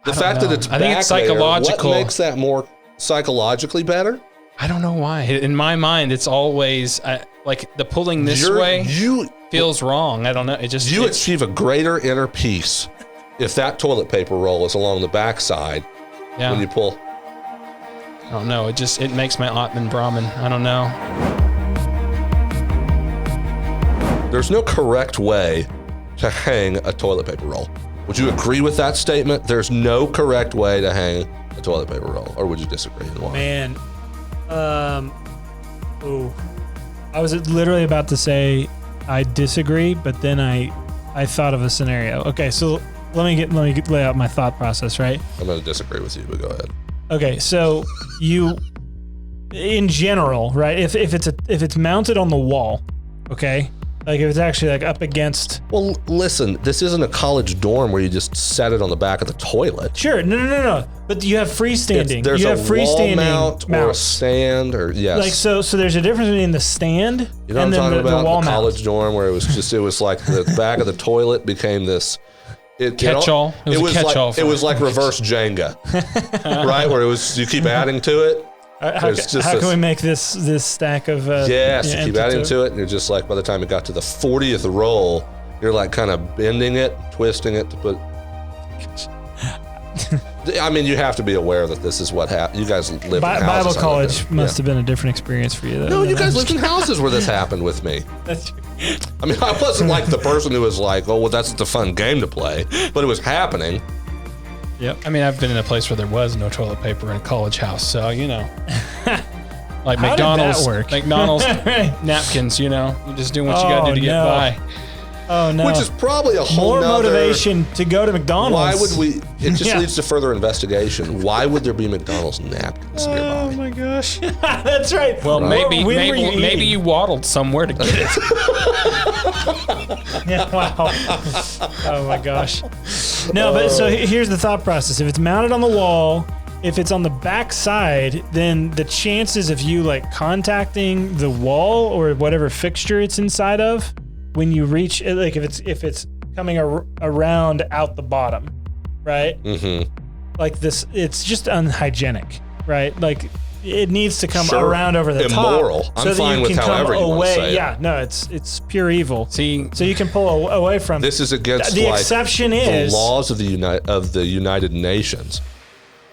The fact that it's I think it's psychological. What makes that more psychologically better? I don't know why. In my mind, it's always like the pulling this way feels wrong. I don't know. It just you achieve a greater inner peace if that toilet paper roll is along the backside when you pull. I don't know. It makes my Atman Brahman. I don't know. There's no correct way to hang a toilet paper roll. Would you agree with that statement? There's no correct way to hang a toilet paper roll, or would you disagree? And why? Man, I was literally about to say I disagree, but then I thought of a scenario. Okay, so let me lay out my thought process, right? I'm going to disagree with you, but go ahead. Okay, so you, in general, right? If it's mounted on the wall, okay, like if it's actually like up against. Well, listen, this isn't a college dorm where you just set it on the back of the toilet. Sure, no. But you have freestanding. There's you have a freestanding wall mount or a stand, or yes. Like so there's a difference between the stand you know and what I'm then talking about? the wall the mount. college dorm where it was like the back of the toilet became this. Catch-all. It was a catch-all. It was like reverse Jenga, right? Where it was you keep adding to it. How can we make this stack of? Yes, you keep adding to it, and you're just like by the time it got to the 40th roll, you're like kind of bending it, twisting it to put. I mean, you have to be aware that this is what happened. You guys live in houses. Bible college must have been a different experience for you. Though, no, you guys lived in houses where this happened with me. That's true. I mean, I wasn't like the person who was like, "Oh, well, that's the fun game to play," but it was happening. Yep. I mean, I've been in a place where there was no toilet paper in a college house, so you know, like How McDonald's, did that work? McDonald's napkins. You know, you're just doing what you got to do to get by. Oh no! Which is probably a whole more nother, motivation to go to McDonald's. Why would we? It just leads to further investigation. Why would there be McDonald's napkins nearby? Oh my gosh! That's right. Well, Right. maybe you waddled somewhere to get it. Yeah, wow. Oh my gosh. No, but so here's the thought process. If it's mounted on the wall, if it's on the back side, then the chances of you like contacting the wall or whatever fixture it's inside of when you reach, like if it's coming around out the bottom, right? Mm-hmm. Like this, it's just unhygienic, right? Like it needs to come Sure. around over the Immoral. top. I'm so fine that you with can come however you want to away. say it. Yeah, no, it's pure evil. See, So you can pull away from. This is against The like, exception is the laws of the United Nations.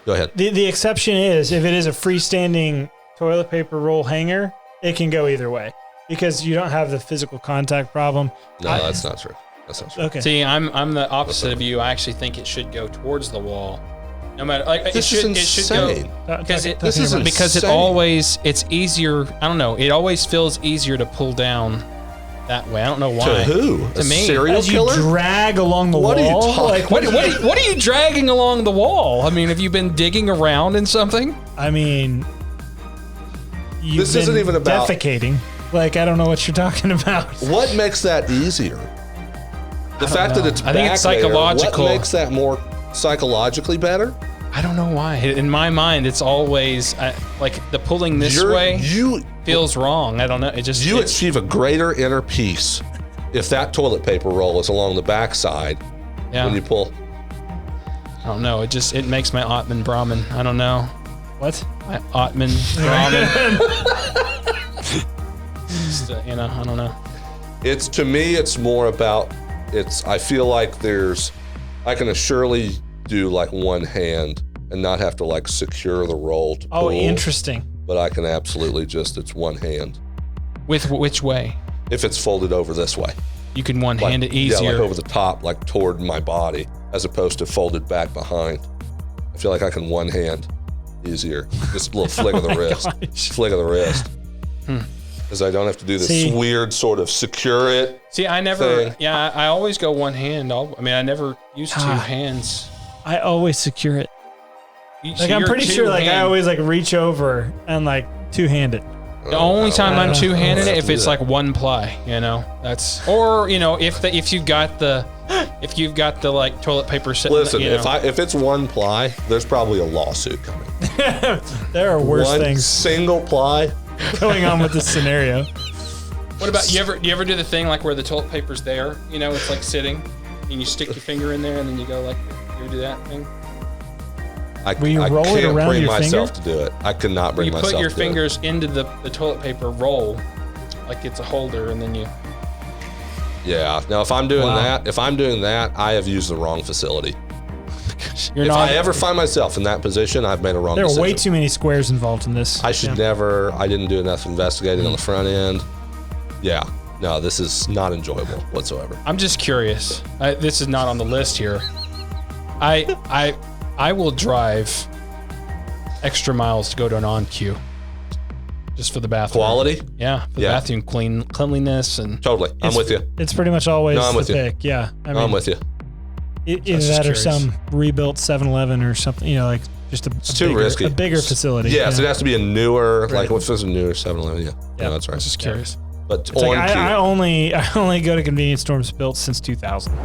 Go ahead. The exception is if it is a freestanding toilet paper roll hanger, it can go either way because you don't have the physical contact problem. No, that's not true. That's not true. Okay. see, I'm the opposite of you. I actually think it should go towards the wall, no matter like This it is should go. insane. Because This is because it insane. always it's easier. I don't know. It always feels easier to pull down that way. I don't know why. To who? To A me. serial As you killer? drag along the What are you wall, talking- like What are you dragging along the wall? I mean, have you been digging around in something? I mean, you've This isn't been even about- defecating. Like I don't know what you're talking about. What makes that easier? The fact that it's I think it's back there, psychological. what makes that more psychologically better? I don't know why. In my mind, it's always like the pulling this way You feels wrong. I don't know. It just you it's- achieve a greater inner peace if that toilet paper roll is along the backside yeah. when you pull. I don't know. It makes my Atman Brahman. I don't know. What? My Atman Brahman. Just, you know, I don't know. It's to me, it's more about I feel like I can surely do like one hand and not have to like secure the roll to pull. Oh, interesting. But I can absolutely it's one hand. With which way? If it's folded over this way. You can one hand it easier. Yeah, like over the top, like toward my body, as opposed to folded back behind. I feel like I can one hand easier. Just a little flick of the wrist. gosh. Flick of the wrist. Because I don't have to do this See- weird sort of secure it. See, I never. thing. Yeah, I always go one hand. I never use two Ah. hands. I always secure it. So Like I'm you're pretty sure like I two-hand. always like reach over and like two-hand it. The only time I'm two-handed I don't if do it's that. like one ply, you know. That's or you know if you've got the like toilet paper sitting. Listen, you know. if it's one ply, there's probably a lawsuit coming. There are worse one things single ply. going on with this scenario. What about you ever do the thing like where the toilet paper's there? You know, it's like sitting, and you stick your finger in there, and then you go like, you ever do that thing? Will you roll it can't around bring your myself finger? to do it. I could not bring You myself put your to do it. fingers into the toilet paper roll, like it's a holder, and then you. Yeah. Now, if I'm doing Wow. that, I have used the wrong facility. You're If not. I ever find myself in that position, I've made a wrong There are decision. way too many squares involved in this. I should never. I didn't do enough investigating on the front end. Yeah. No, this is not enjoyable whatsoever. I'm just curious. This is not on the list here. I will drive extra miles to go to an on queue, just for the bathroom. Quality? Yeah, for the Yeah. bathroom cleanliness and. Totally. I'm with you. It's pretty much always No, I'm the with you. pick. Yeah. I I'm with you. Either just that or curious. some rebuilt 7-Eleven or something, like just too bigger, risky. a bigger facility. Yes, yeah. it has to be a newer, Right. like what's this, a newer 7-Eleven? Yeah. Yeah, that's right. Just curious. But It's like on cue. I only go to convenience stores built since 2000.